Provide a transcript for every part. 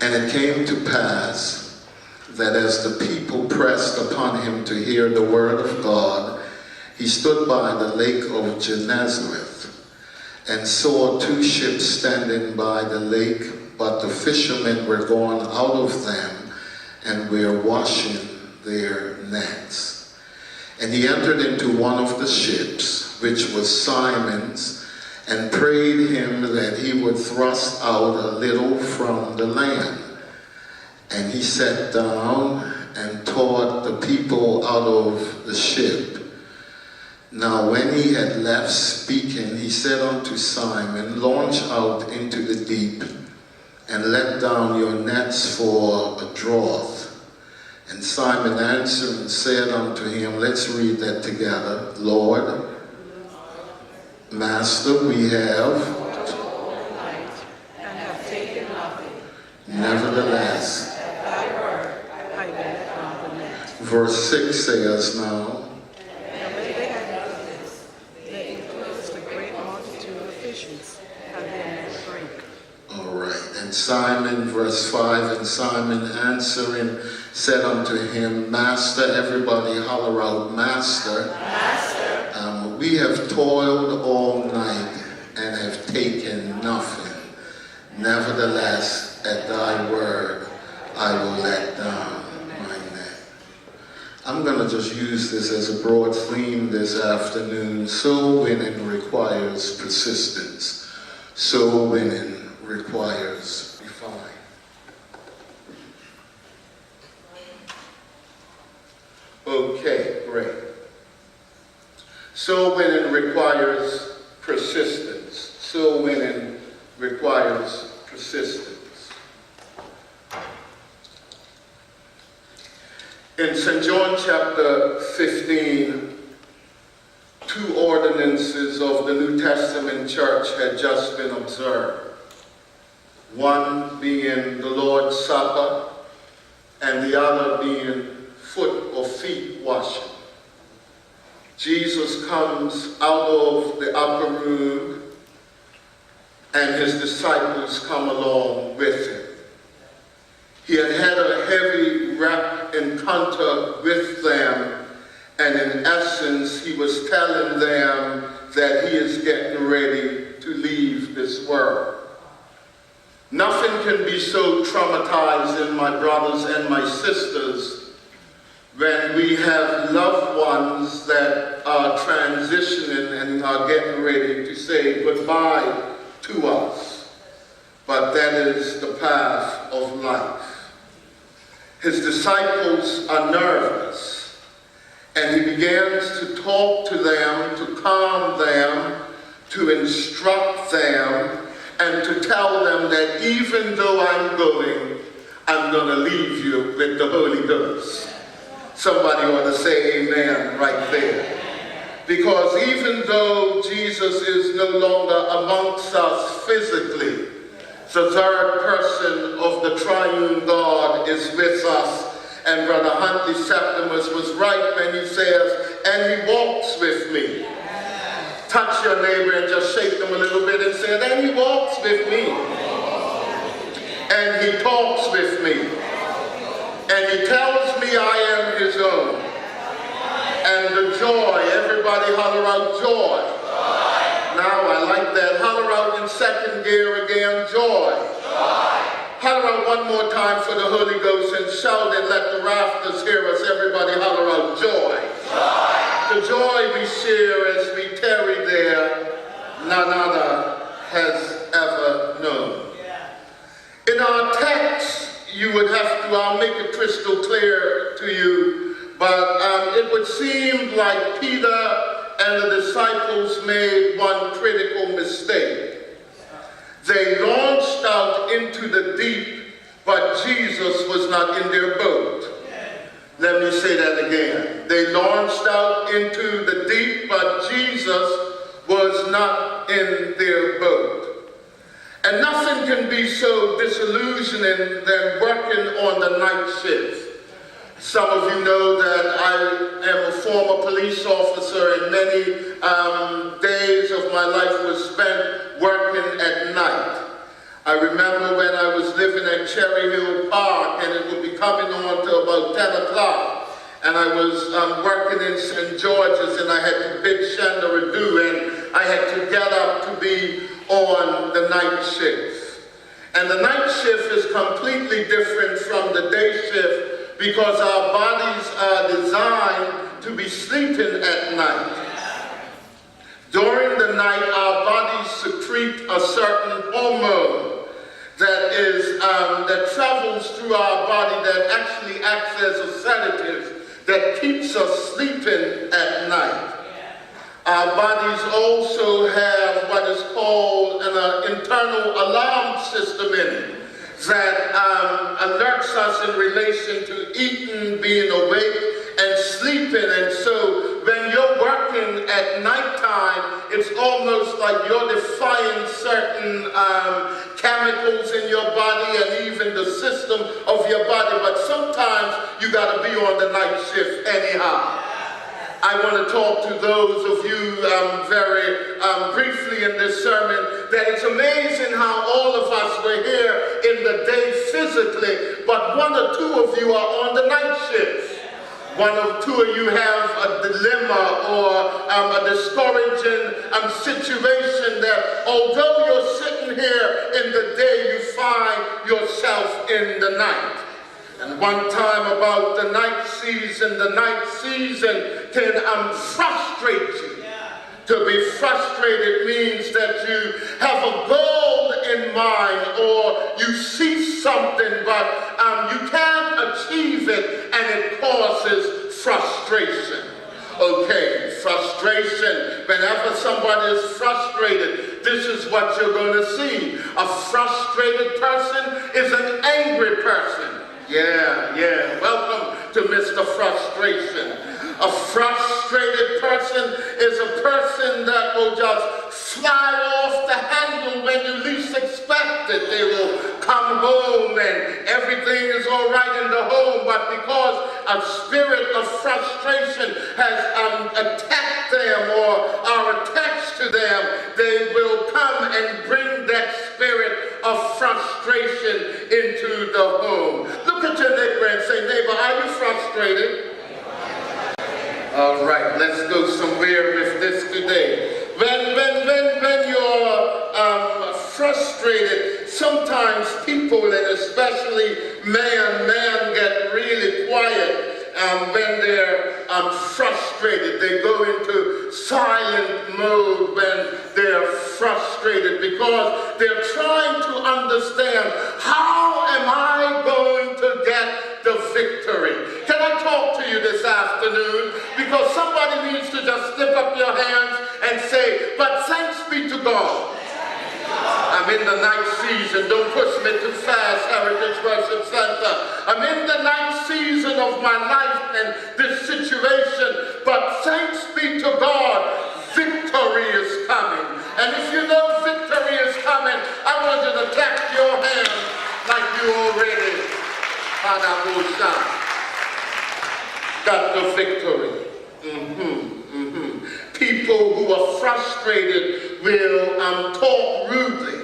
And it came to pass that as the people pressed upon him to hear the word of God, he stood by the lake of Gennesareth and saw two ships standing by the lake, but the fishermen were gone out of them and were washing their nets. And he entered into one of the ships, which was Simon's, and prayed him that he would thrust out a little from the land. And he sat down and taught the people out of the ship. Now when he had left speaking, he said unto Simon, launch out into the deep, and let down your nets for a draught. And Simon answered and said unto him, let's read that together. Lord, Master, we have and have taken nothing. Nevertheless, At thy word I will let down the net. Verse 6 says now, And when they had done this, they enclosed a great multitude of fishes, and they had drink. all right. And Simon, verse 5, and Simon answering said unto him, Master, everybody holler out, Master. Master. We have toiled all night and have taken nothing. Nevertheless, at thy word, I will let down my net. I'm going to just use this as a broad theme this afternoon. Soul winning requires persistence. Soul winning requires refining. Okay, great. Soul winning requires persistence. Soul winning requires persistence. In St. John chapter 15, two ordinances of the New Testament church had just been observed. One being the Lord's Supper, and the other being foot or feet washing. Jesus comes out of the upper room, and his disciples come along with him. He had had a heavy encounter with them, and in essence, he was telling them that he is getting ready to leave this world. Nothing can be so traumatizing, my brothers and my sisters, when we have loved ones that are transitioning and are getting ready to say goodbye to us. But that is the path of life. His disciples are nervous, and he begins to talk to them, to calm them, to instruct them, and to tell them that even though I'm going to leave you with the Holy Ghost. Somebody ought to say amen right there. Because even though Jesus is no longer amongst us physically, the third person of the triune God is with us. And Brother Huntley Septimus was right when he says, and he walks with me. Touch your neighbor and just shake them a little bit and say, and he walks with me. And he talks with me. And he tells me I am his own. And the joy, everybody holler out joy. Now I like that. Holler out in second gear again, joy. Holler out one more time for the Holy Ghost and shout and let the rafters hear us. Everybody holler out joy. The joy we share as we tarry there, none other has ever known. In our text, you would have to, I'll make it crystal clear to you, but it would seem like Peter and the disciples made one critical mistake. They launched out into the deep, but Jesus was not in their boat. Let me say that again. They launched out into the deep, but Jesus was not in their boat. And nothing can be so disillusioning than working on the night shift. Some of you know that I am a former police officer, and many days of my life was spent working at night. I remember when I was living at at Cherry Hill Park, and it would be coming on till about 10 o'clock. And I was working in St. George's, and I had to bid Shanda adieu, and I had to get up to be on the night shift. And the night shift is completely different from the day shift because our bodies are designed to be sleeping at night. During the night, our bodies secrete a certain hormone that travels through our body that actually acts as a sedative that keeps us sleeping at night. Our bodies also have what is called an internal alarm system in it that alerts us in relation to eating, being awake, and sleeping. And so when you're working at nighttime, it's almost like you're defying certain chemicals in your body and even the system of your body. But sometimes you got to be on the night shift anyhow. I want to talk to those of you very briefly in this sermon that it's amazing how all of us were here in the day physically, but one or two of you are on the night shift. One or two of you have a dilemma or a discouraging situation that although you're sitting here in the day, you find yourself in the night. And one time about the night season can frustrate you. To be frustrated means that you have a goal in mind or you see something but you can't achieve it and it causes frustration. Okay, frustration. Whenever somebody is frustrated, this is what you're going to see. A frustrated person is an angry person. Yeah. Welcome to Mr. Frustration. A frustrated person is a person that will just fly off the handle when you least expect it. They will come home and everything is all right in the home, but because a spirit of frustration has attacked them or are attached to them, they will come and bring that spirit of frustration into the home. Look at your neighbor and say, neighbor, are you frustrated? All right, let's go somewhere with this today. When you're frustrated, sometimes people, and especially men get really quiet when they're frustrated. They go into silent mode when they're frustrated because they're trying to understand, how am I going to get the victory? Can I talk to you this afternoon? Because somebody needs to just slip up your hands and say, but thanks be to God. I'm in the night season. Don't push me too fast, Heritage Worship Center. I'm in the night season of my life and this situation, but thanks be to God, victory is coming. And if you know victory is coming, I want you to clap your hands like you already got the victory. People who are frustrated will talk rudely.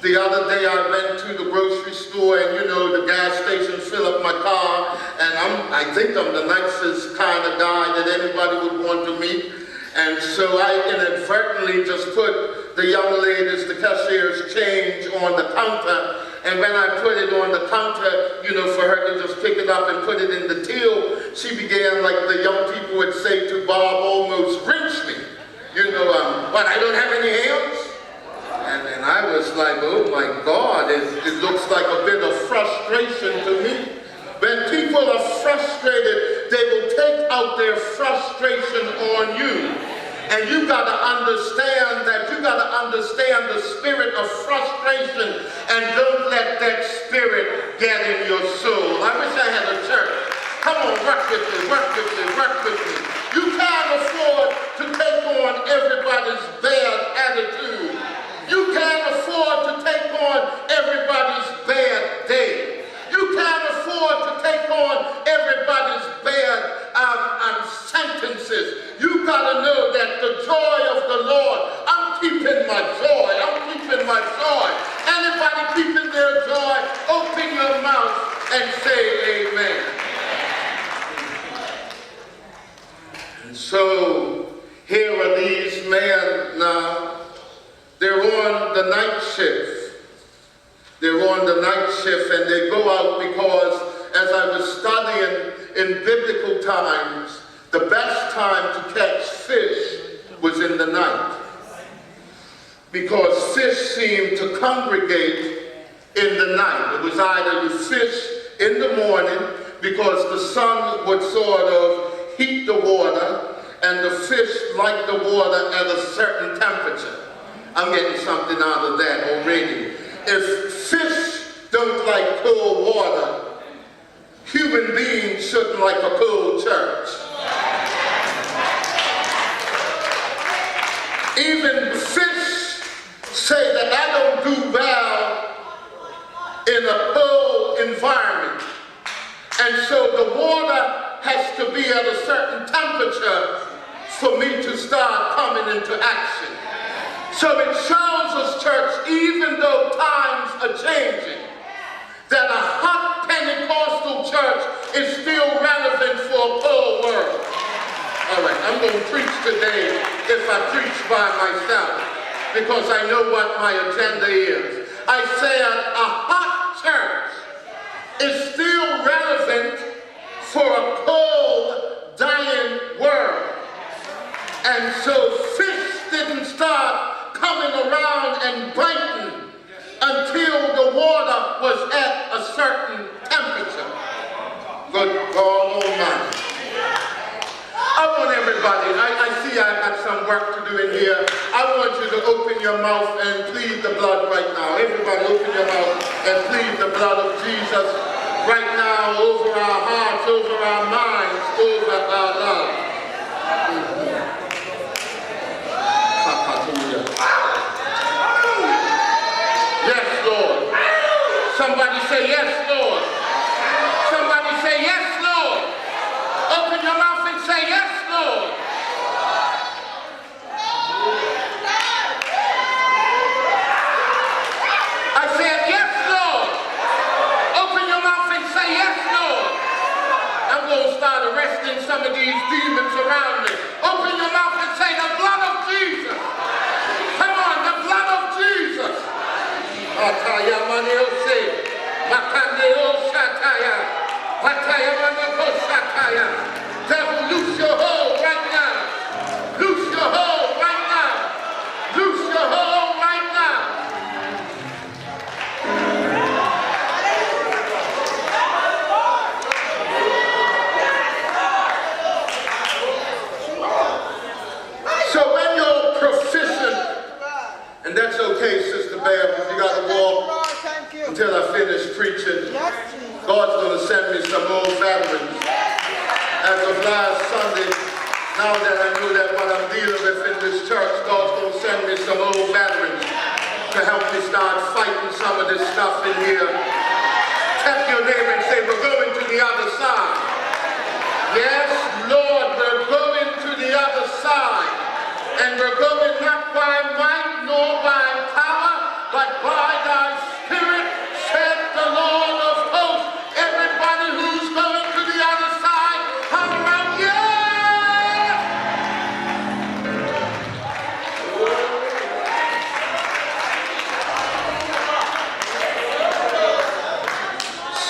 The other day I went to the grocery store and the gas station filled up my car, and I think I'm the nicest kind of guy that anybody would want to meet. And so I inadvertently just put the young lady's, the cashier's change on the counter. And when I put it on the counter, for her to just pick it up and put it in the till, she began, like the young people would say to Bob, almost wrench me. What, I don't have any hands? And I was like, oh my God, it looks like a bit of frustration to me. When people are frustrated, they will take out their frustration on you. And you got to understand the spirit of frustration, and don't let that spirit get in your soul. I wish I had a church. Come on, work with me. You can't afford to take on everybody's bad attitude. You can't afford to take on everybody's bad day. You can't afford to take on everybody's bad sentences. You got to know that the joy of the Lord, I'm keeping my joy. Anybody keeping their joy? and say amen. And so here are these men now. They're on the night shift. They're on the night shift, and they go out because, as I was studying in biblical times, the best time to catch fish was in the night, because fish seemed to congregate in the night. It was either you fish in the morning because the sun would sort of heat the water, and the fish like the water at a certain temperature. I'm getting something out of that already. If fish don't like cold water, human beings shouldn't like a cold church. Even fish say that I don't do well in a cold environment. And so the water has to be at a certain temperature for me to start coming into action. So it shows us, church, even though times are changing, that a hot Pentecostal church is still relevant for a cold world. All right, I'm going to preach today if I preach by myself, because I know what my agenda is. I said a hot church is still relevant for a cold, dying world. And so fish didn't start coming around and biting until the water was at a certain temperature. Good God Almighty. I want everybody, I see I got some work to do in here. I want you to open your mouth and plead the blood right now. Everybody open your mouth and plead the blood of Jesus right now over our hearts, over our minds, over our lives. Yes, Lord. Somebody say yes, Lord. Somebody say yes, Lord. Open your mouth and say yes, Lord. I said yes, Lord. Open your mouth and say yes, Lord. I'm going to start arresting some of these demons around me. Open your mouth and say the blood of Jesus. Come on, the blood of Jesus. Ataya maniose, makandeo shataya, ataya manoko shataya. Devil, loose your hold right now. Loose your hold right now. Loose your hold right now. So when you're proficient, and that's okay, Sister Bear, if you got to walk until I finish preaching, God's going to send me some old veterans. As of last Sunday, now that I know that what I'm dealing with in this church, God's going to send me some old veterans to help me start fighting some of this stuff in here. Tap your neighbor and say, we're going to the other side. Yes, Lord, we're going to the other side. And we're going not by might nor by power, but by thy Spirit, said the Lord of hosts. Everybody who's going to the other side, holler out, yeah!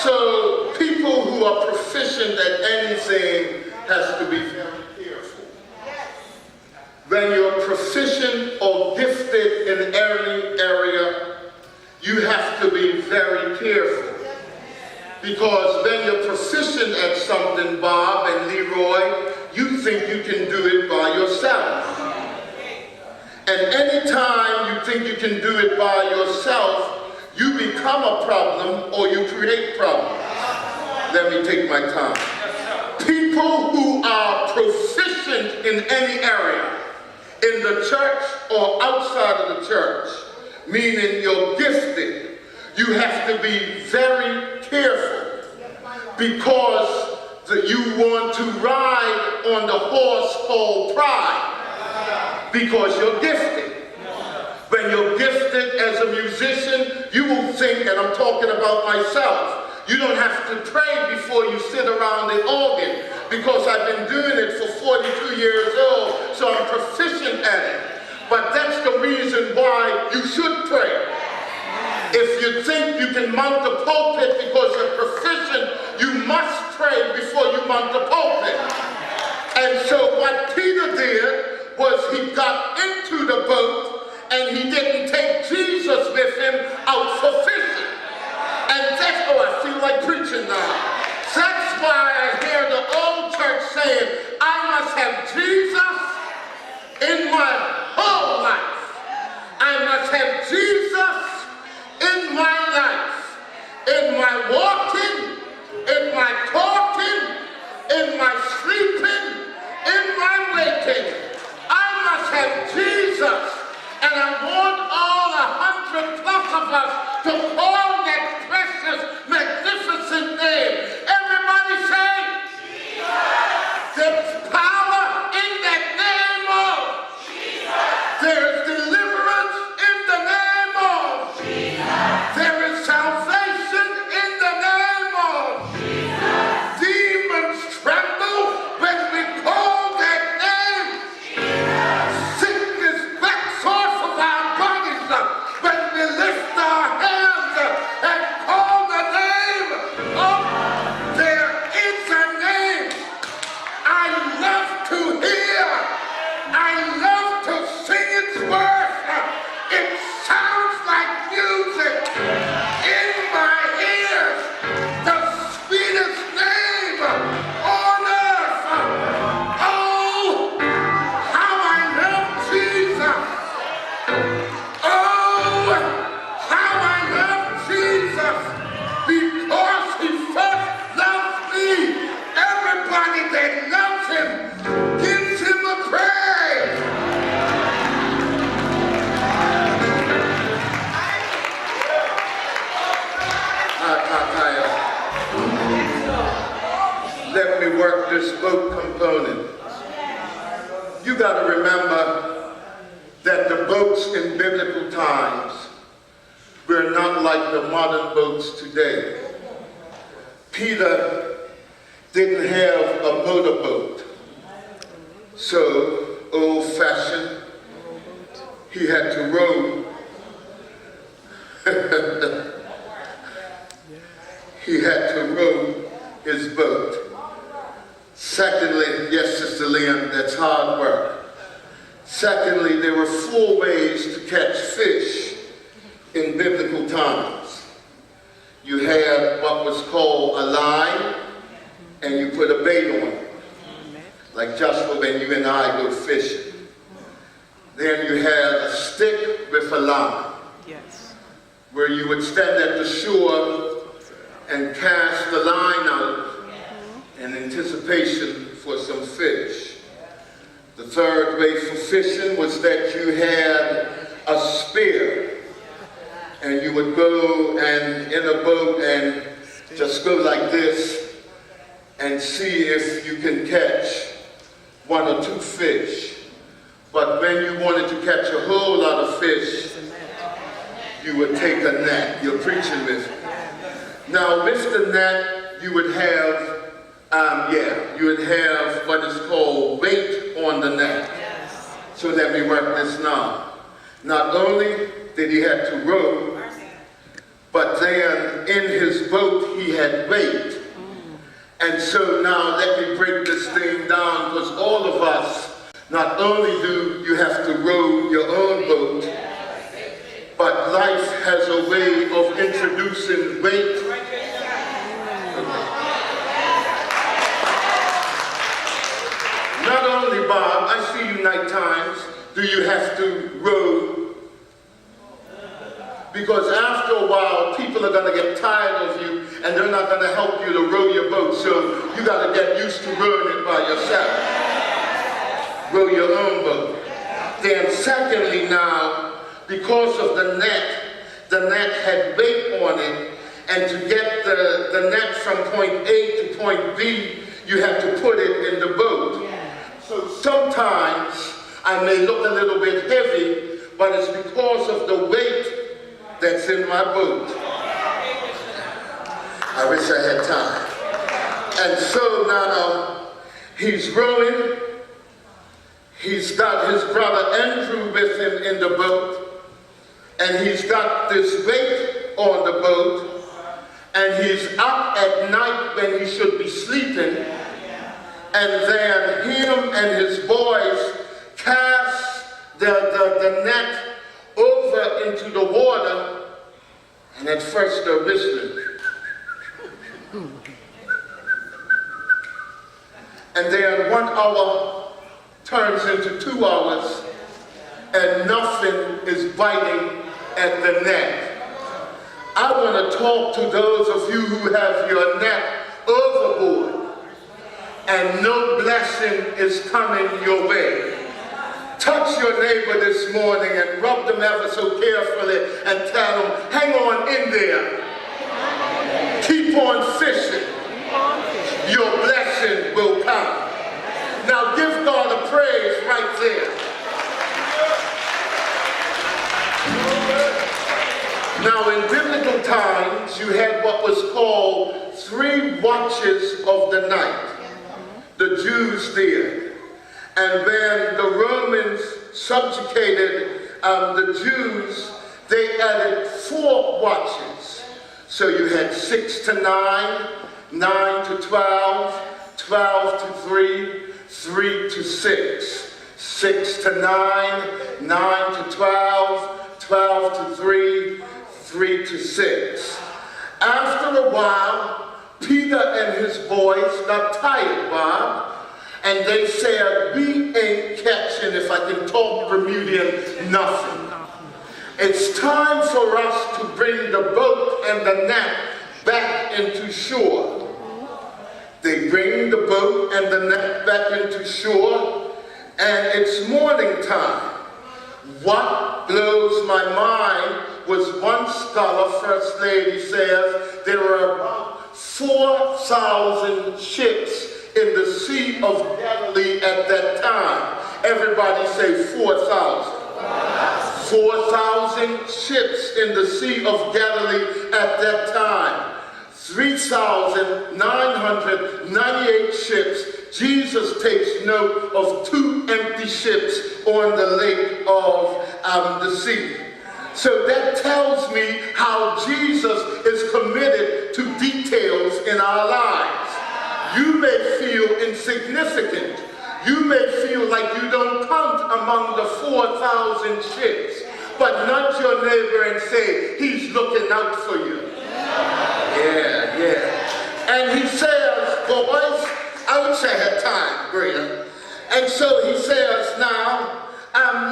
So people who are proficient at anything has to be very careful. When you're proficient or gifted in any area, you have to be very careful. Because when you're proficient at something, Bob and Leroy, you think you can do it by yourself. And anytime you think you can do it by yourself, you become a problem or you create problems. Let me take my time. People who are proficient in any area, in the church or outside of the church, meaning you're gifted, you have to be very careful, because you want to ride on the horse called pride, because you're gifted. When you're gifted as a musician, you will think, and I'm talking about myself, You don't have to pray before you sit around the organ, because I've been doing it for 42 years old, so I'm proficient at it. But that's the reason why you should pray. If you think you can mount the pulpit because you're proficient, you must pray before you mount the pulpit. And so what Peter did was he got into the boat and he didn't take Jesus with him out for fishing. And that's, oh, I feel like preaching now. That's why I hear the old church saying, I must have Jesus in my whole life. I must have Jesus in my life, in my walking, in my talking, in my sleeping, in my waking. I must have Jesus, and I want all 100 plus of us to call that precious, magnificent name. Everybody say, Jesus. There's power in that name of Jesus. There's deliverance in the name of Jesus. There is salvation in the name of Jesus. Demons tremble when we call that name. Jesus. Sickness backs off of our bodies when we lift our hands and call the name of. There is a name I love to hear. I love to sing its worth. It sounds like music in my ears. The sweetest name on earth. Oh, how I love Jesus. Oh, how I love Jesus. Because he first loved me. Everybody that loves him gives him a praise. Let me work this boat component. You got to remember that the boats in biblical times were not like the modern boats today. Peter didn't have a motorboat, so old-fashioned, he had to row. He had to row his boat. Secondly, yes, Sister Leon, that's hard work. Secondly, there were 4 ways to catch fish in biblical times. You had what was called a line, and you put a bait on it. Like Joshua, when you and I go fishing. Then you had a stick with a line. Yes. Where you would stand at the shore and cast the line out in anticipation for some fish. The third way for fishing was that you had a spear, and you would go and in a boat and just go like this and see if you can catch 1 or 2 fish. But when you wanted to catch a whole lot of fish, you would take a net. You're preaching with me. Now with the net, you would have what is called weight on the net. So let me work this now. Not only did he have to row, but then in his boat he had weight. And so now let me break this thing down, because all of us, not only do you have to row your own boat, but life has a way of introducing weight. Not only, Bob, I see you night times, do you have to row? Because after a while, people are going to get tired of you, and they're not going to help you to row your boat, so you got to get used to rowing it by yourself. Row your own boat. Then secondly now, because of the net had weight on it, and to get the net from point A to point B, you have to put it in the boat. So sometimes I may look a little bit heavy, but it's because of the weight that's in my boat. I wish I had time. And so now he's rowing. He's got his brother Andrew with him in the boat. And he's got this weight on the boat. And he's up at night when he should be sleeping. And then him and his boys cast the net over into the water. And at first they're whistling. And then 1 hour turns into 2 hours, and nothing is biting at the net. I want to talk to those of you who have your net overboard, and no blessing is coming your way. Touch your neighbor this morning and rub them ever so carefully and tell them, hang on in there. Keep on fishing. Your blessing will come. Now give God a praise right there. Now in biblical times, you had what was called 3 watches of the night. The Jews did. And when the Romans subjugated the Jews, they added 4 watches. So you had 6 to 9, 9 to 12, 12 to 3, 3 to 6, 6 to 9, 9 to 12, 12 to 3, 3 to 6. After a while, Peter and his boys got tired, Bob, and they said, we ain't catching, if I can talk Bermudian, nothing. It's time for us to bring the boat and the net back into shore. They bring the boat and the net back into shore, and it's morning time. What blows my mind was one scholar, First Lady, says there are about 4,000 ships in the Sea of Galilee at that time. Everybody say 4,000. 4,000 ships in the Sea of Galilee at that time. 3,998 ships. Jesus takes note of 2 empty ships on the lake of the sea. So that tells me how Jesus is committed to details in our lives. You may feel insignificant. You may feel like you don't count among the 4,000 ships. But nudge your neighbor and say, he's looking out for you. Yeah. And he says, boys, I wish I had time, Brenda. And so he says, now,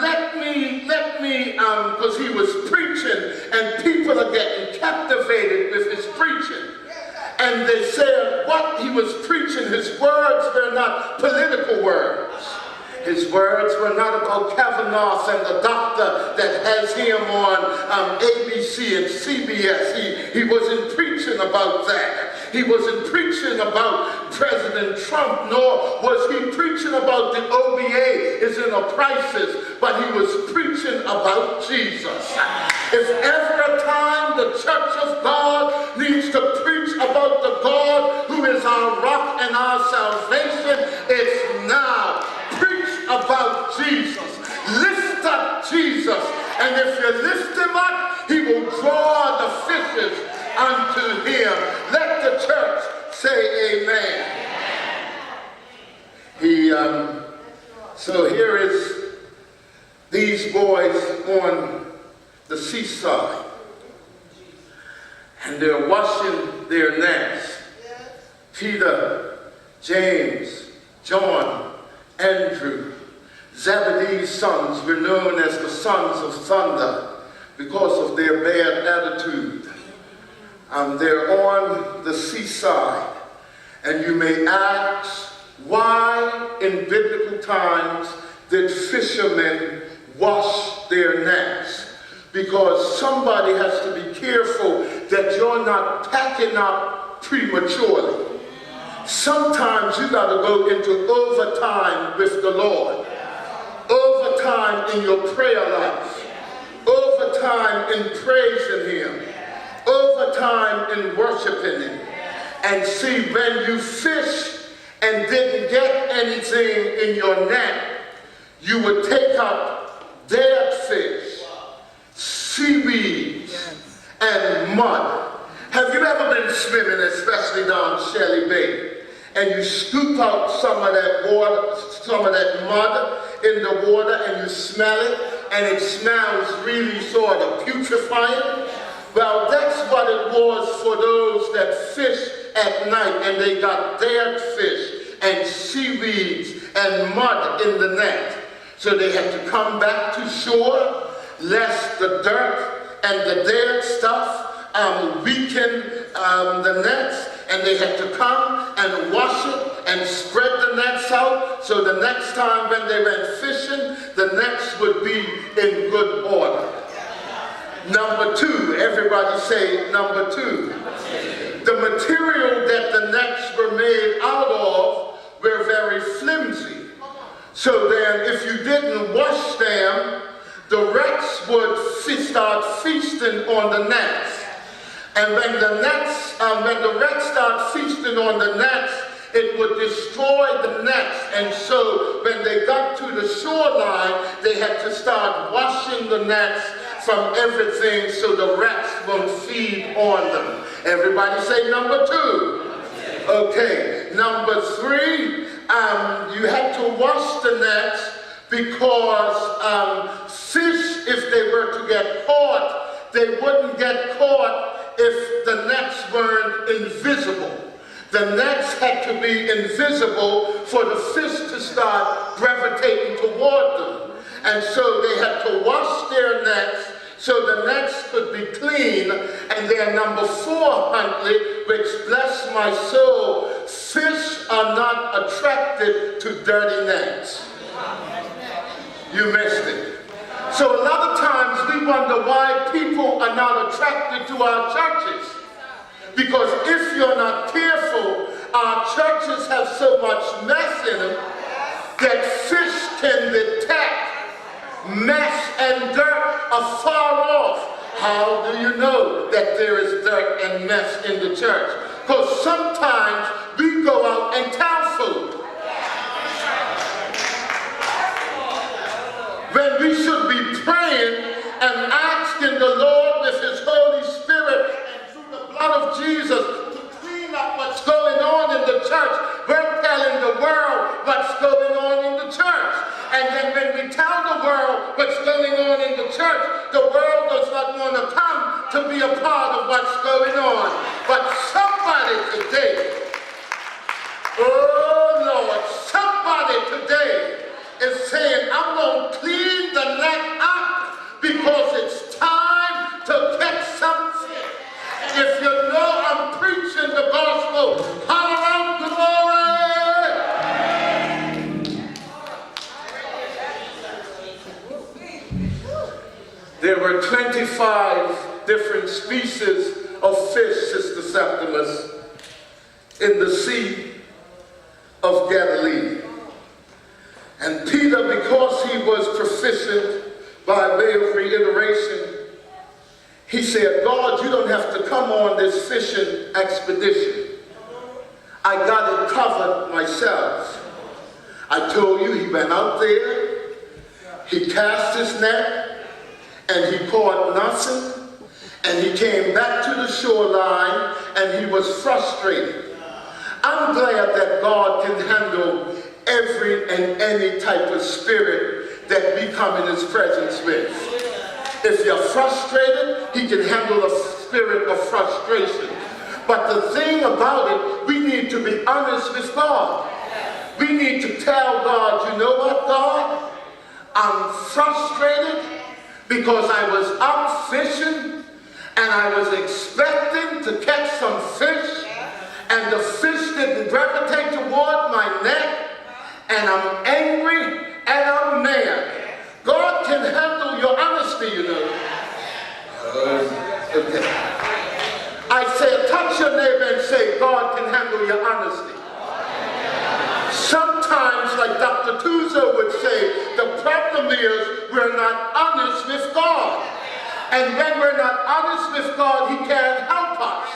let me, because he was preaching, and people are getting captivated with his preaching. And they said what he was preaching, his words were not political words. His words were not about Kavanaugh and the doctor that has him on ABC and CBS. He wasn't preaching about that. He wasn't preaching about President Trump, nor was he preaching about the OBA is in a crisis, but he was preaching about Jesus. If ever a time the Church of God needs to preach about the God who is our rock and our salvation, it's now. Preach about Jesus. Lift up Jesus. And if you lift him up, he will draw the fishes unto him. Let the church say amen. So here is these boys on the seaside. And they're washing their nets. Peter, James, John, Andrew, Zebedee's sons were known as the sons of thunder because of their bad attitude. They're on the seaside. And you may ask, why in biblical times did fishermen wash their nets? Because somebody has to be careful that you're not packing up prematurely. Sometimes you got to go into overtime with the Lord. Overtime in your prayer life. Overtime in praising him. overtime in worshiping him. And see, when you fish and didn't get anything in your net, you would take up dead fish, seaweeds, and mud. Have you ever been swimming, especially down Shelley Bay, and you scoop out some of that water, some of that mud in the water, and you smell it, and it smells really sort of putrefying? Well, that's what it was for those that fish at night, and they got dead fish and seaweeds and mud in the net. So they had to come back to shore, lest the dirt and the dead stuff weaken the nets, and they had to come and wash it and spread the nets out, so the next time when they went fishing, the nets would be in good order. Number two, everybody say number two. The material that the nets were made out of were very flimsy. So then if you didn't wash them, the rats would start feasting on the nets. And when the rats start feasting on the nets, it would destroy the nets. And so when they got to the shoreline, they had to start washing the nets from everything so the rats won't feed on them. Everybody say number two. Okay, number three, you had to wash the nets because fish, if they were to get caught, they wouldn't get caught if the nets weren't invisible. The nets had to be invisible for the fish to start gravitating toward them. And so they had to wash their nets so the nets could be clean. And then number four, Huntley, which bless my soul, fish are not attracted to dirty nets. You missed it. So a lot of times we wonder why people are not attracted to our churches. Because if you're not careful, our churches have so much mess in them that fish can detect mess and dirt afar off. How do you know that there is dirt and mess in the church? Because sometimes we go out and tell food. When we should be praying and asking the Lord with his Holy Spirit and through the blood of Jesus to clean up what's going on in the church. We're telling the world what's going on in the church. And then when we tell the world what's going on in the church, the world does not want to come to be a part of what's going on. But somebody today, oh Lord, somebody today is saying, I'm going to clean the net up because it's time to catch some fish. If you know I'm preaching the gospel, holler out glory! There were 25 different species of fish, Sister Septimus, in the Sea of Galilee. And Peter, because he was proficient by way of reiteration, he said, God, you don't have to come on this fishing expedition. I got it covered myself. I told you he went out there, he cast his net, and he caught nothing, and he came back to the shoreline, and he was frustrated. I'm glad that God can handle every and any type of spirit that we come in his presence with. If you're frustrated, he can handle a spirit of frustration. But the thing about it, we need to be honest with God. We need to tell God, you know what, God? I'm frustrated because I was out fishing and I was expecting to catch some fish, and the fish didn't gravitate toward my net. And I'm angry and I'm mad. God can handle your honesty, you know. Okay. I said, touch your neighbor and say, God can handle your honesty. Sometimes, like Dr. Tuzo would say, the problem is we're not honest with God. And when we're not honest with God, he can't help us.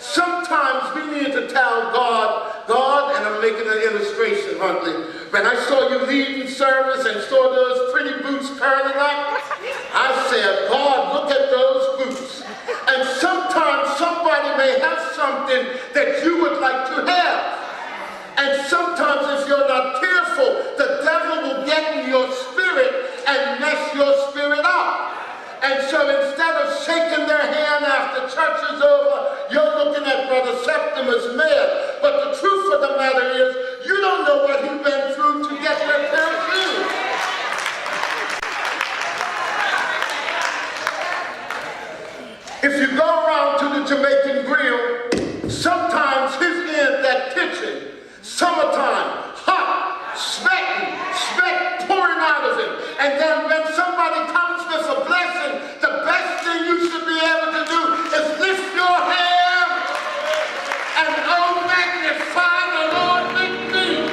Sometimes we need to tell God, and I'm making an illustration, Huntley. When I saw you leading service and saw those pretty boots curling up, I said, God, look at those boots. And sometimes somebody may have something that you would like to have. And sometimes if you're not careful, the devil will get in your spirit and mess your spirit up. And so instead of shaking their hand after church is over, you're looking at Brother Septimus mad. But the truth of the matter is, you don't know what he went through to get that pair of shoes. If you go around to the Jamaican grill, sometimes his end, that kitchen, summertime, hot, sweating, sweat pouring out of him. And then when somebody comes with a blessing, the best thing you should be able to do is lift your hand and oh, magnify the Lord with me.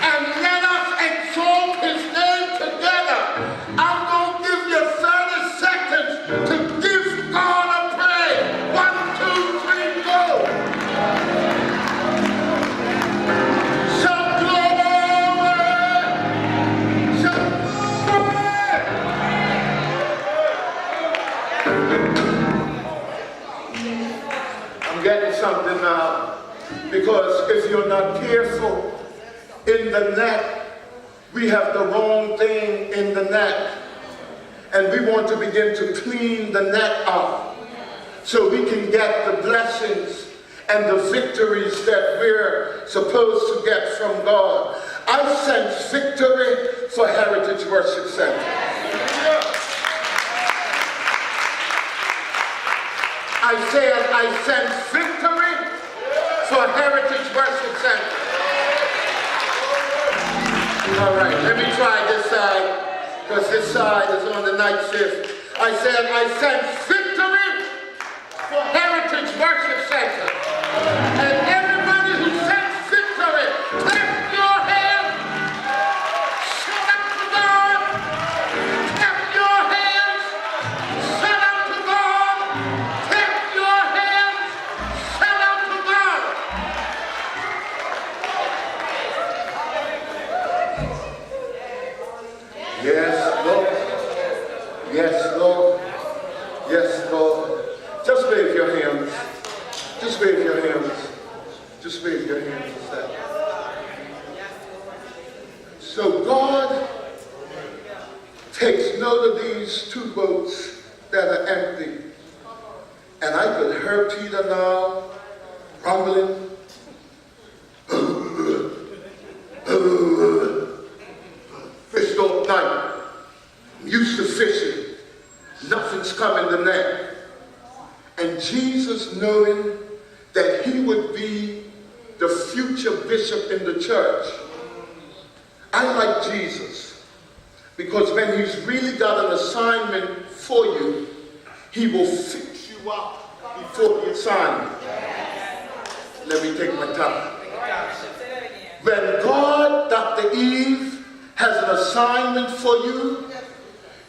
And let us exalt his name together. I'm going to give you 30 seconds to give God a praise. 1, 2, 3, go. Getting something now, because if you're not careful in the net, we have the wrong thing in the net, and we want to begin to clean the net up so we can get the blessings and the victories that we're supposed to get from God. I sense victory for Heritage Worship Center. I said I sense victory for Heritage Worship Center. All right, let me try this side, because this side is on the night shift. I said I sense victory for Heritage Worship Center. And everybody who sense victory, lift your hands, shout up to God, clap your hands, shout up to God. Yes, Lord. Yes, Lord. Yes, Lord. Just wave your hands. Just wave your hands. Just wave your hands. So God takes note of these 2 boats that are empty. And I could hear Peter now rumbling. Fished all night. I'm used to fishing. Nothing's come in the net. And Jesus, knowing that he would be the future bishop in the church, I like Jesus, because when he's really got an assignment for you, he will fix you up before the assignment. Let me take my time. When God, Dr. Eve, has an assignment for you,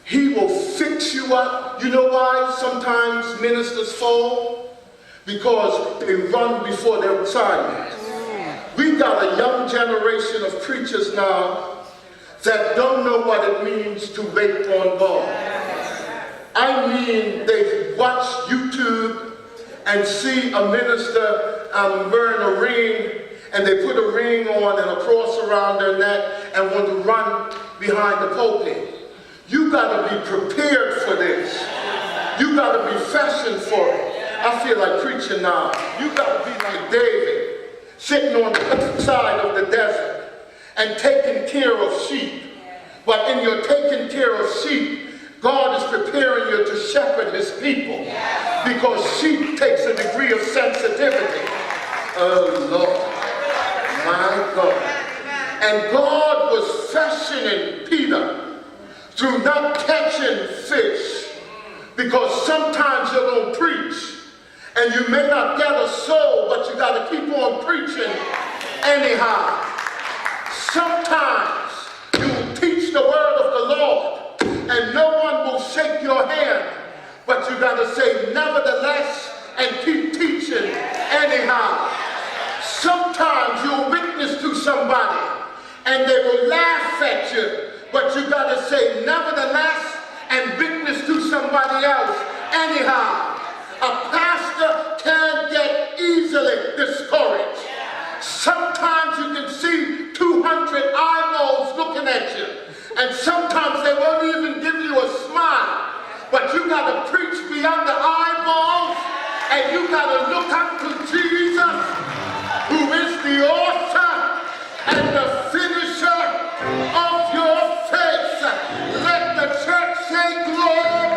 he will fix you up. You know why sometimes ministers fall? Because they run before their assignment. We got a young generation of preachers now that don't know what it means to wait on God. I mean, they watch YouTube and see a minister wearing a ring, and they put a ring on and a cross around their neck and want to run behind the pulpit. You got to be prepared for this. You got to be fashioned for it. I feel like preaching now. You got to be like David, sitting on the side of the desert and taking care of sheep. But in your taking care of sheep, God is preparing you to shepherd his people, because sheep takes a degree of sensitivity. Oh Lord, my God. And God was fashioning Peter through not catching fish, because sometimes you're going to preach and you may not get a soul, but you got to keep on preaching anyhow. Sometimes you teach the word of the Lord and no one will shake your hand and keep teaching anyhow. Sometimes you'll witness to somebody and they will laugh at you, but you got to say nevertheless and witness to somebody else anyhow. A pastor can get easily discouraged. Sometimes you can see 200 eyeballs looking at you, and sometimes they won't even give you a smile. But you got to preach beyond the eyeballs, and you got to look up to Jesus, who is the author and the finisher of your faith. Let the church say glory.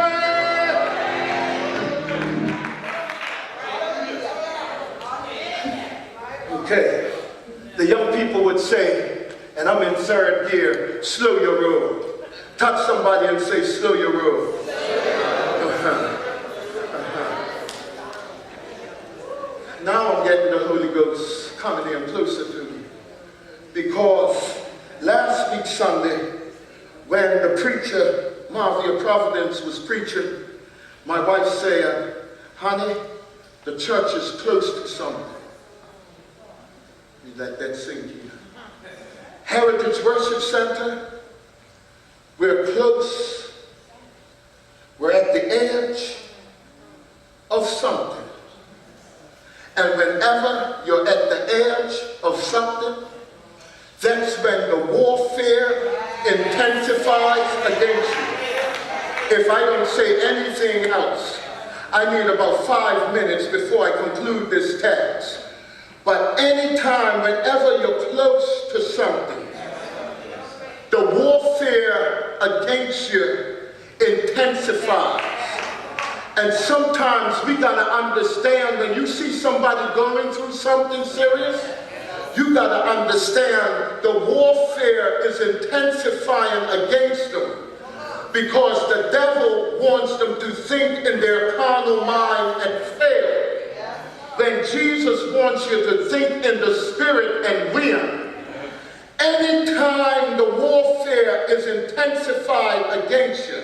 Okay, the young people would say, and I'm in third gear, slow your roll. Touch somebody and say, slow your roll. Now I'm getting the Holy Ghost coming in closer to me. Because last week Sunday, when the preacher, Marvia Providence, was preaching, my wife said, honey, the church is close to something. You let that sink in. Heritage Worship Center, we're close. We're at the edge of something. And whenever you're at the edge of something, that's when the warfare intensifies against you. If I don't say anything else, I need about 5 minutes before I conclude this text. But anytime, whenever you're close to something, the warfare against you intensifies. And sometimes we gotta understand, when you see somebody going through something serious, you gotta understand the warfare is intensifying against them, because the devil wants them to think in their carnal mind and fail. When Jesus wants you to think in the spirit and win. Anytime the warfare is intensified against you,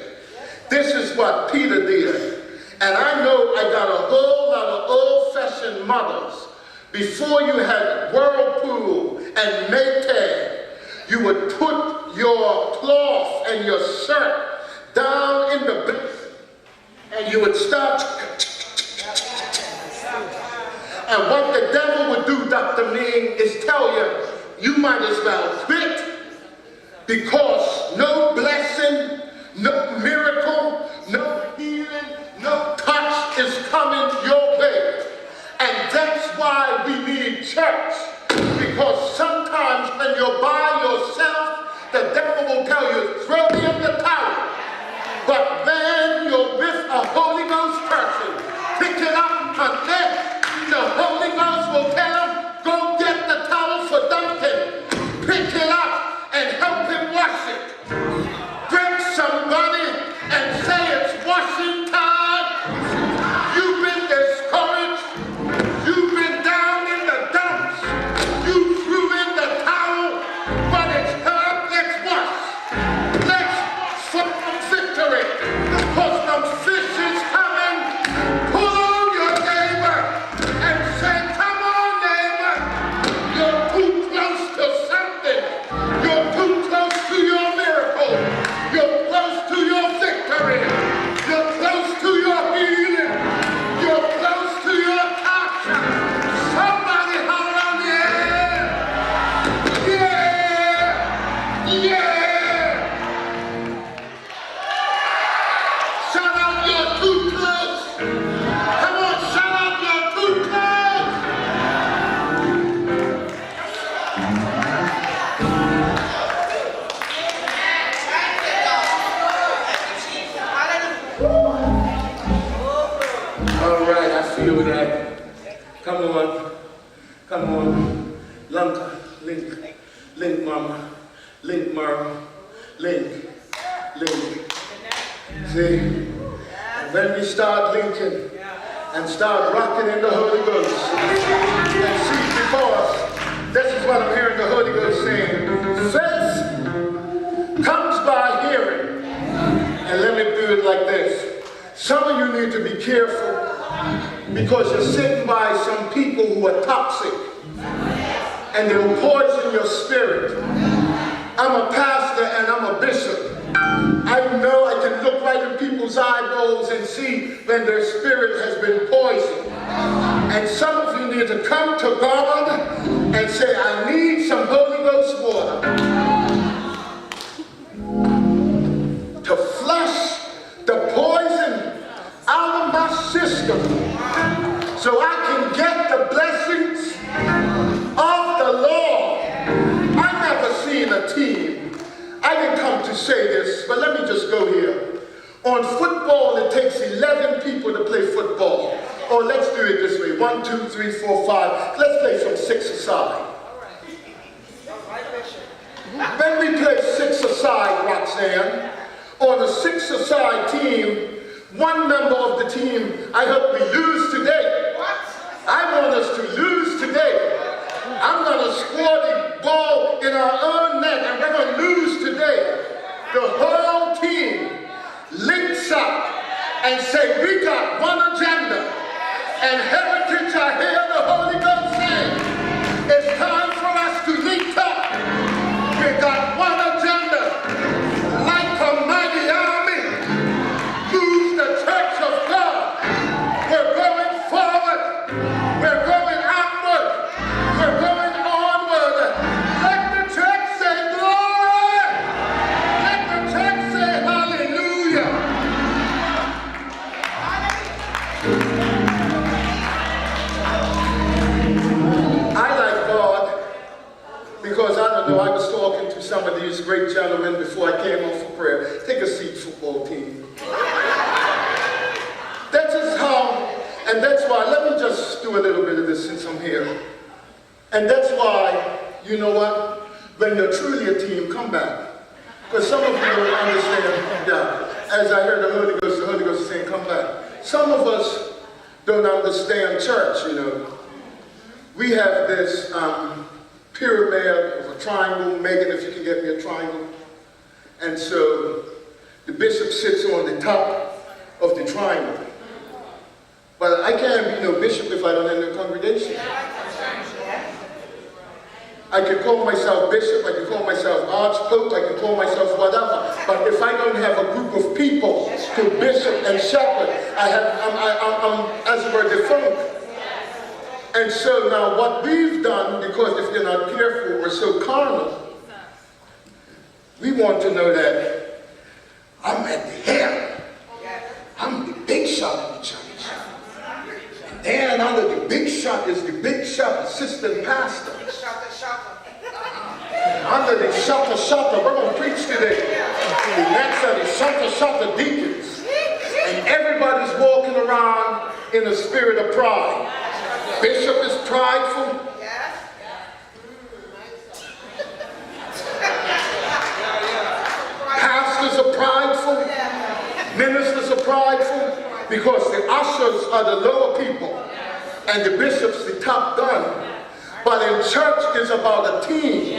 this is what Peter did. And I know I got a whole lot of old-fashioned mothers. Before you had Whirlpool and Maytag, you would put your cloth and your shirt down in the basin, and you would start. And what the devil would do, Dr. Ming, is tell you, you might as well quit, because no blessing, no miracle, no healing, no touch is coming your way. And that's why we need church. Because sometimes when you're by yourself, the devil will tell you, throw me in the towel. But when you're with a Holy Ghost person, pick it up and then the Holy Ghost will tell him, go get the towel for Duncan. Pick it up and help him wash it. Grab somebody and say it's washing time. You've been discouraged. You've been down in the dumps. You threw in the towel, but it's time. Let's wash. Let's fight for victory. Because the fish is coming. Pull on your neighbor and say, come on, neighbor. You're too close to something. You're too close to your miracle. You're close to your victory. You're close to your healing. You're close to your touch. Somebody holler on the air. Yeah! Yeah! Shout out, you're too close. Come on, shout out, you're too close. All right, I feel that. Come on. Come on. Link, mama. Link, mama. Link. See? And when we start linking and start rocking in the Holy Ghost, and see, because this is what I'm hearing the Holy Ghost saying. Faith comes by hearing. And let me do it like this. Some of you need to be careful, because you're sitting by some people who are toxic and they'll poison your spirit. I'm a pastor and I'm a bishop. I know I can look right in people's eyeballs and see when their spirit has been poisoned. And some of you need to come to God and say, I need some Holy Ghost water to flush the poison out of my system so I can get the blessings of the Lord. I've never seen a team. I didn't come to say this, but let me just go here. On football, it takes 11 people to play football. Or let's do it this way. 1, 2, 3, 4, 5. Let's play from 6 aside. When we play 6 aside, Roxanne, on a 6 aside team, one member of the team, I hope we lose today. I want us to lose today. I'm going to score the ball in our own net and we're going to lose today. The whole team links up and say, we got one agenda. And Heritage, I hear the Holy Ghost say, it's time for us to link up. We got one agenda. Like a mighty army, move the church of God. We're going forward. We're going outward. We're going onward. Let the church say glory. Let the church say hallelujah. I like God because I don't know, I was talking to some of these great gentlemen before I came on for prayer. Take a seat, football team. That's just how, and that's why, let me just do a little bit of this since I'm here. And that's why, you know what, when you're truly a team, come back. Because some of you don't understand, as I heard the Holy Ghost is saying, come back. Some of us don't understand church, you know. We have this pyramid of a triangle. Megan, if you can get me a triangle. And so the bishop sits on the top of the triangle. But I can't be no bishop if I don't have no congregation. I can call myself bishop, I can call myself archpope, I can call myself whatever. But if I don't have a group of people to bishop and shepherd, I'm as it were defunct. And so now what we've done, because if you're not careful, we're so carnal, we want to know that I'm at the head. I'm the big shot in the church. And then under the big shot is the big shot assistant pastor. Under the shopper, we're going to preach today. And next are the shopper deacons. And everybody's walking around in a spirit of pride. Bishop is prideful. Pastors are prideful. Ministers are prideful. Because the ushers are the lower people. And the bishop's the top gun. But in church is about a team.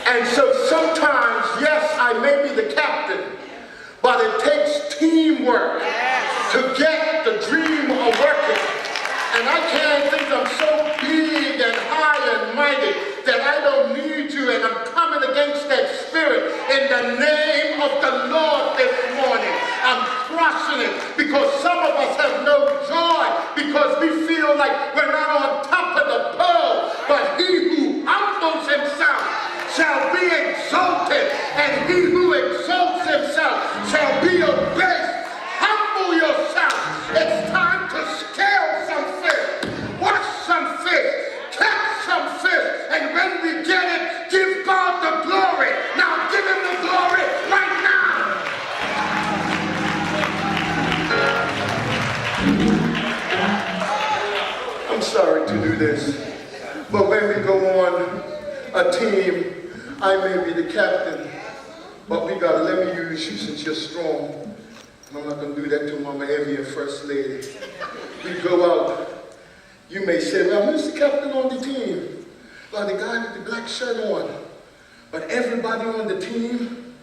And so sometimes, yes, I may be the captain, but it takes teamwork to get the dream working. And I can't think I'm so big and high and mighty that I don't need you, and I'm coming against that spirit in the name of the Lord this morning. I'm crushing it because some of us have no joy because we feel like we're not on top of the pole. But he who humbles himself shall be exalted, and he who exalts himself shall be abased. Humble yourself. It's time to scale some fish, wash some fish, catch some fish, and when we get it, give God the glory. Now give him the glory right now. I'm sorry to do this, but when we go on a team, I may be the captain, but we gotta let me use you since you're strong. And I'm not gonna do that to Mama Evie and First Lady. We go out. You may say, well, who's the captain on the team? Well, the guy with the black shirt on. But everybody on the team,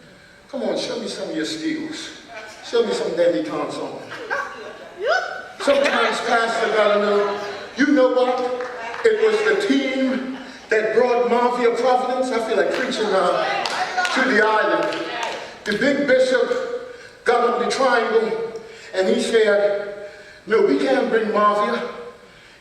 come on, show me some of your skills. Show me some Danny Thompson. Sometimes Pastor gotta know, you know what? It was the team that brought Marvia Providence. I feel like preaching to the island. The big bishop got on the triangle and he said, no, we can't bring Marvia.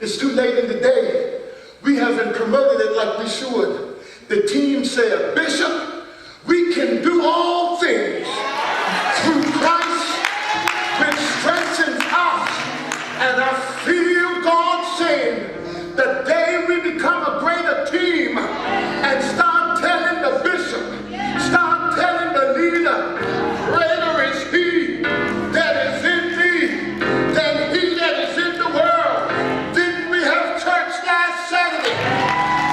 It's too late in the day. We haven't promoted it like we should. The team said, Bishop, we can do all things through Christ which strengthens us. And I feel God saying, the day we become a greater team and start telling the bishop, start telling the leader, greater is he that is in me than he that is in the world. Didn't we have church last Saturday?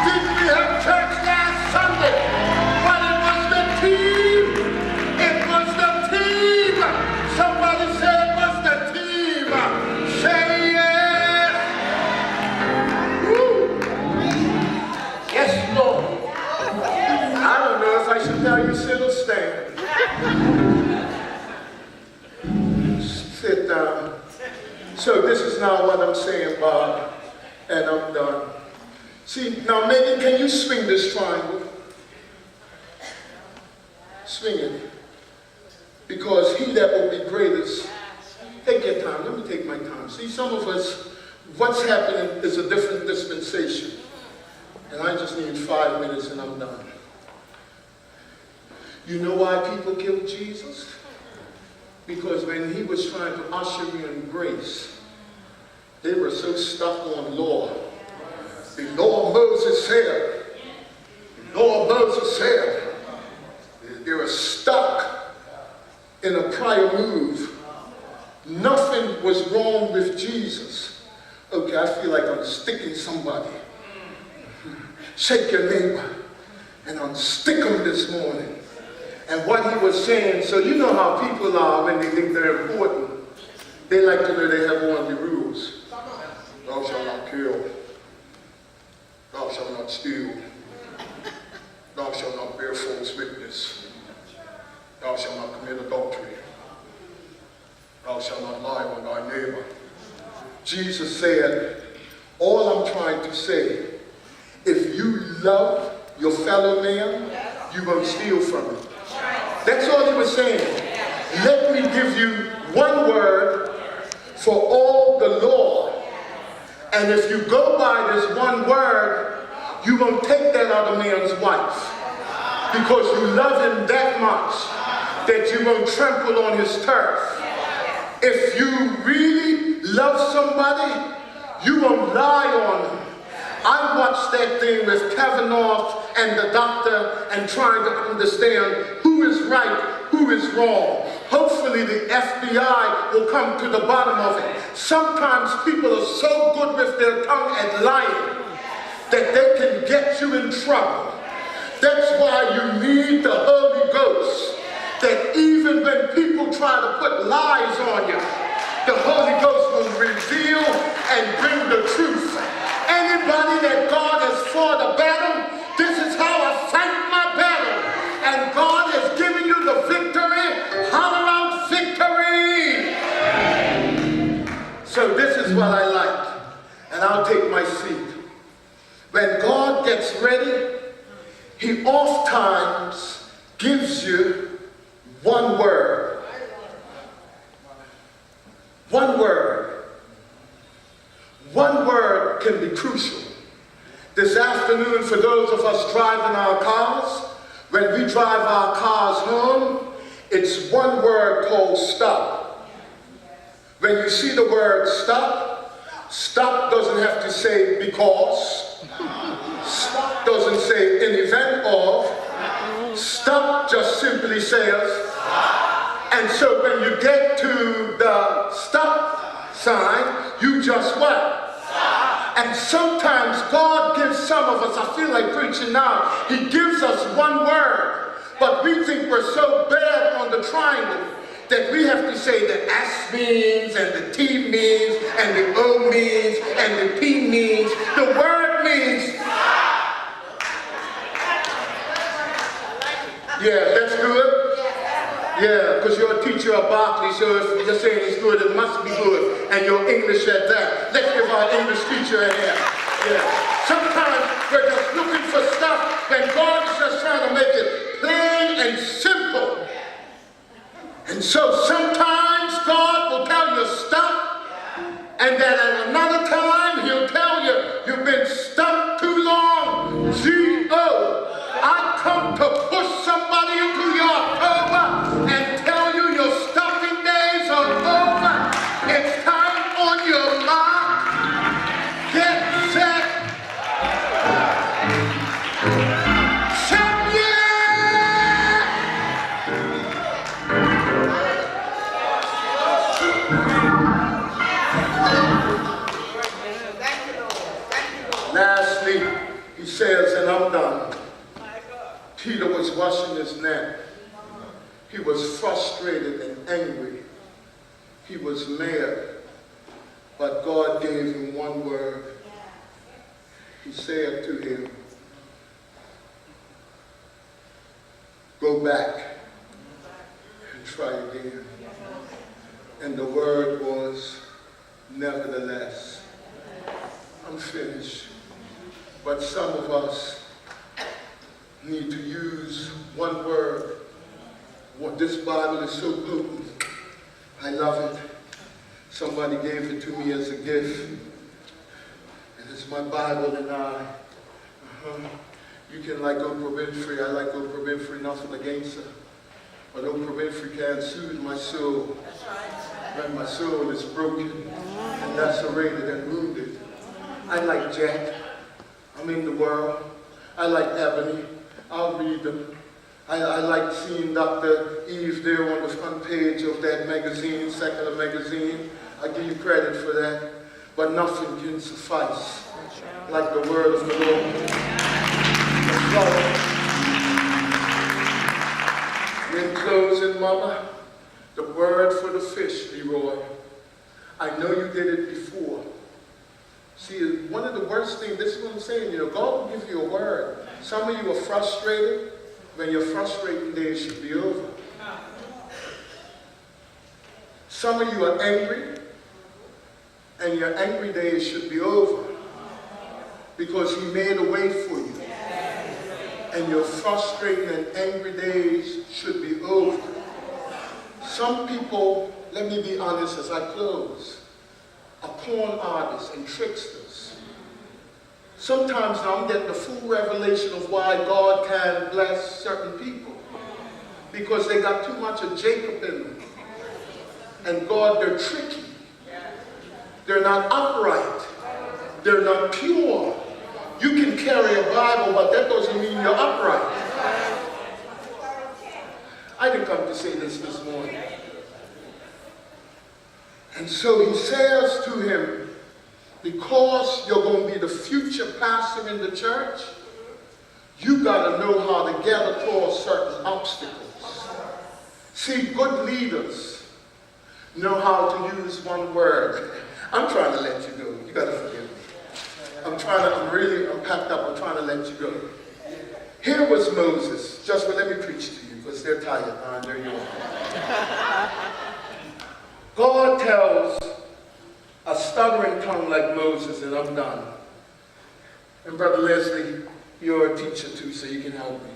Didn't we have church last Sunday? But it was the team. It was the team. Somebody say it was the team. Say yes. Woo. Yes, Lord. I don't know if I should tell you sit or stand. Sit down. So this is now what I'm saying, Bob, and I'm done. See, now Megan, can you swing this triangle? Swing it. Because he that will be greatest, take your time. Let me take my time. See, some of us, what's happening is a different dispensation. And I just need 5 minutes and I'm done. You know why people killed Jesus? Because when he was trying to usher you in grace, they were so stuck on law. The law of Moses said, the law of Moses said, they were stuck in a prior move. Nothing was wrong with Jesus. Okay, I feel like I'm sticking somebody. Shake your neighbor and unstick them this morning. And what he was saying, so you know how people are when they think they're important. They like to know they have one of the rules. Thou shalt not kill. Thou shalt not steal. Thou shalt not bear false witness. Thou shalt not commit adultery. Thou shalt not lie on thy neighbor. Jesus said, all I'm trying to say, if you love your fellow man, you won't steal from him. That's all he was saying. Let me give you one word for all the law. And if you go by this one word, you won't take that other man's wife. Because you love him that much that you won't trample on his turf. If you really love somebody, you won't lie on them. I watched that thing with Kavanaugh and the doctor and trying to understand who is right, who is wrong. Hopefully the FBI will come to the bottom of it. Sometimes people are so good with their tongue at lying that they can get you in trouble. That's why you need the Holy Ghost. That even when people try to put lies on you, the Holy Ghost will reveal and bring the truth. Anybody that God has fought a battle, this is how I fight my battle. And God has given you the victory. Holler out victory. So this is what I like. And I'll take my seat. When God gets ready, he oftentimes gives you one word. One word. One word can be crucial. This afternoon, for those of us driving our cars, when we drive our cars home, it's one word called stop. When you see the word stop, stop doesn't have to say because. Stop doesn't say in event of. Stop just simply says. And so when you get to the stop sign, you just what? And sometimes God gives some of us, I feel like preaching now, he gives us one word, but we think we're so bad on the triangle that we have to say the S means, and the T means, and the O means, and the P means. The word means, yeah, that's good. Yeah, because you're a teacher at Berkeley, so if you're saying it's good, it must be good. And your English at that. Let's give our English teacher a hand. Yeah. Sometimes we're just looking for stuff when God is just trying to make it plain and simple. And so sometimes God will tell you stop, and then at another time He'll tell you you've been stuck too long. G-O. I come to push somebody into your October and tell you your stuffing days are over. It's time on your mark. Get set. Set, yeah! Lastly, he says, and I'm done. Peter was washing his neck. He was frustrated and angry. He was mad. But God gave him one word. He said to him, go back and try again. And the word was, nevertheless. I'm finished. But some of us need to use one word. What this Bible is so potent. I love it. Somebody gave it to me as a gift. And it's my Bible and I. You can like Oprah Winfrey. I like Oprah Winfrey, nothing against her. But Oprah Winfrey can't soothe my soul. When my soul is broken and lacerated and wounded. I like Jack. I'm in the world. I like Ebony. I'll read them. I like seeing Dr. Eve there on the front page of that magazine, secular magazine. I give you credit for that. But nothing can suffice like the word of the Lord. In closing, Mama, the word for the fish, Leroy. I know you did it before. See, one of the worst things, this is what I'm saying, God will give you a word. Some of you are frustrated. When your frustrating days should be over. Some of you are angry, and your angry days should be over. Because He made a way for you. And your frustrating and angry days should be over. Some people, let me be honest as I close, are porn artists and tricksters. Sometimes I'm getting the full revelation of why God can bless certain people. Because they got too much of Jacob in them. And God, they're tricky. They're not upright. They're not pure. You can carry a Bible, but that doesn't mean you're upright. I didn't come to say this morning. And so He says to him, because you're going to be the future pastor in the church, you got to know how to get across certain obstacles. See, good leaders know how to use one word. I'm trying to let you go. You got to forgive me. I'm packed up. I'm trying to let you go. Here was Moses. Just let me preach to you because they're tired. There you are. God tells a stuttering tongue like Moses, and I'm done. And Brother Leslie, you're a teacher too, so you can help me.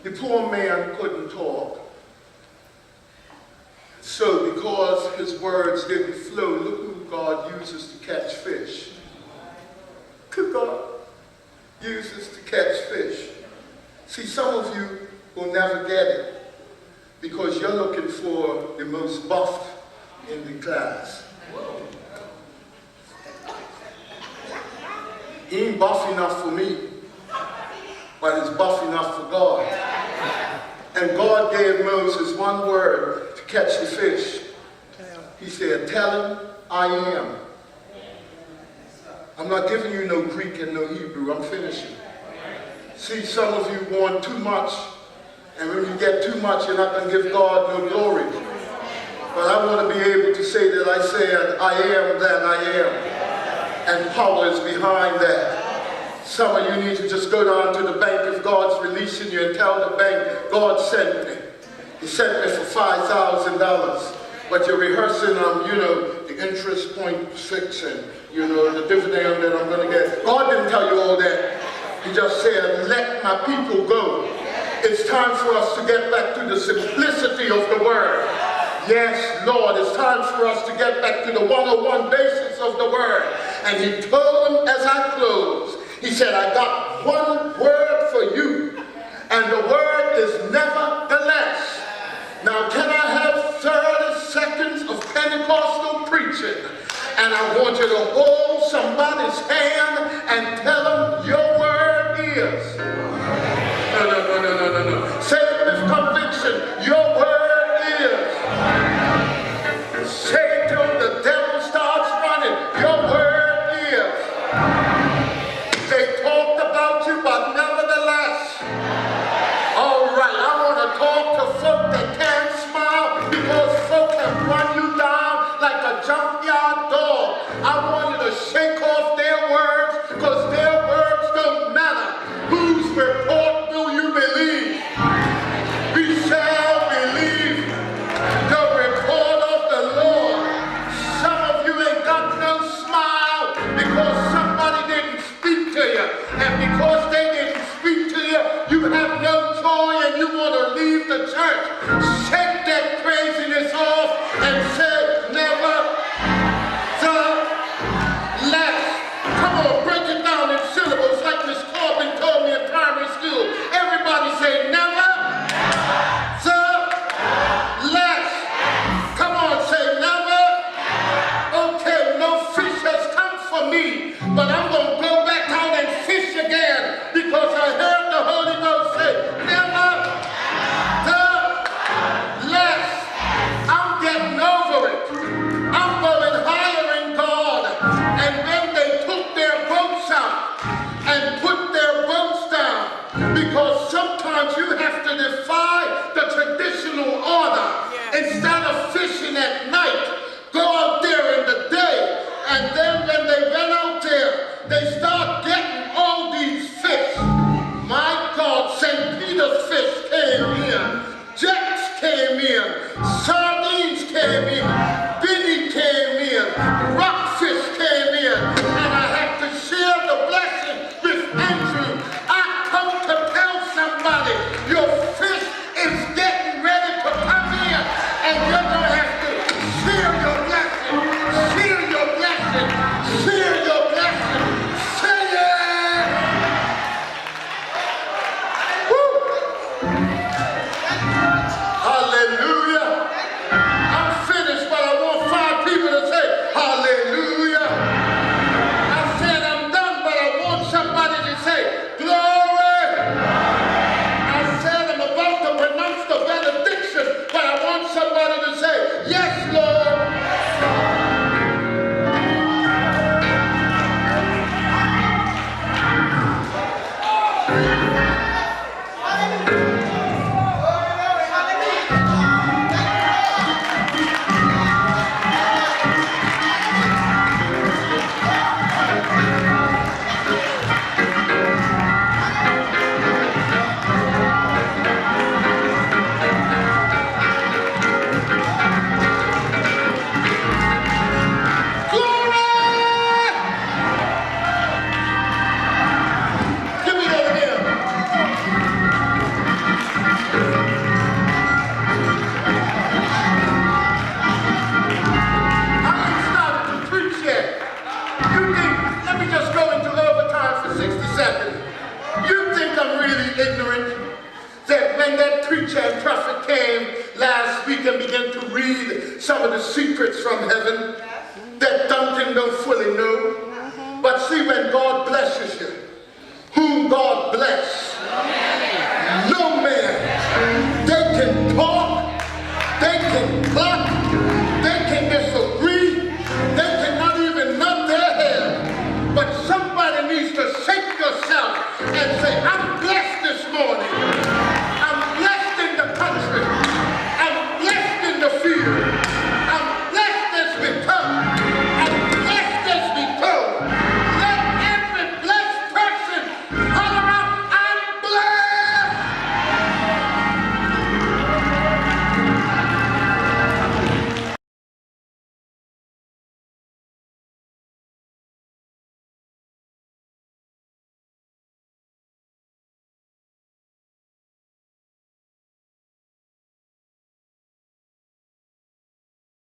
The poor man couldn't talk. So because his words didn't flow, look who God uses to catch fish. Who God uses to catch fish. See, some of you will never get it because you're looking for the most buff in the class. He ain't buff enough for me, but he's buff enough for God. And God gave Moses one word to catch the fish. He said, tell him I am. I'm not giving you no Greek and no Hebrew. I'm finishing. See, some of you want too much, and when you get too much, you're not going to give God no glory. But I want to be able to say that I said, I am that I am. And power is behind that. Some of you need to just go down to the bank if God's releasing you and tell the bank, God sent me. He sent me for $5,000. But you're rehearsing, the interest 0.6 and, the dividend that I'm going to get. God didn't tell you all that. He just said, let my people go. It's time for us to get back to the simplicity of the word. Yes, Lord, it's time for us to get back to the 101 basis of the word. And he told them as I close, he said, I got one word for you. And the word is nevertheless. Now, can I have 30 seconds of Pentecostal preaching? And I want you to hold somebody's hand and tell them your word is. No. Say it with conviction. Your word is. Say it till the devil starts running. Your word is. They talked about you, but nevertheless. All right, I want to talk to folk that can't smile because folk have run you down like a junkyard dog. I want you to shake off their words because their words don't matter. Whose report will you believe? We shall believe the report of the Lord. Some of you ain't got no smile because somebody didn't speak to you. And because they didn't speak to you, you have no joy and you want to leave the church. Shake that craziness off and say, never the less. Come on, break it down in syllables like Miss Corbin told me in primary school. Everybody say, never the less. Come on, say, never. Okay, no fish has come for me, but I'm going to go back out and fish again because I heard the Holy Ghost say, never the less. I'm getting over it. I'm going higher in God. And then they took their boats out and put their boats down because sometimes you have to defy the traditional order. Instead of fishing at night, go out there in the day. And then when they went out there, they start getting all these fish. My God, St. Peter's fish came in. Jacks came in. Sardines came in. Benny came in. Rockfish came in. And I had to share the blessing with Andrew. I come to tell somebody, your fish is getting ready to come in. And you're going to have to share your blessing. Share your blessing. Share your blessing. Say it. Woo. Hallelujah. I'm finished, but I want 5 people to say hallelujah. I said I'm done, but I want somebody to say glory. I said I'm about to pronounce the benediction, but I want somebody to say yes, Lord. Some of the secrets from heaven that Duncan don't fully know. But see, when God blesses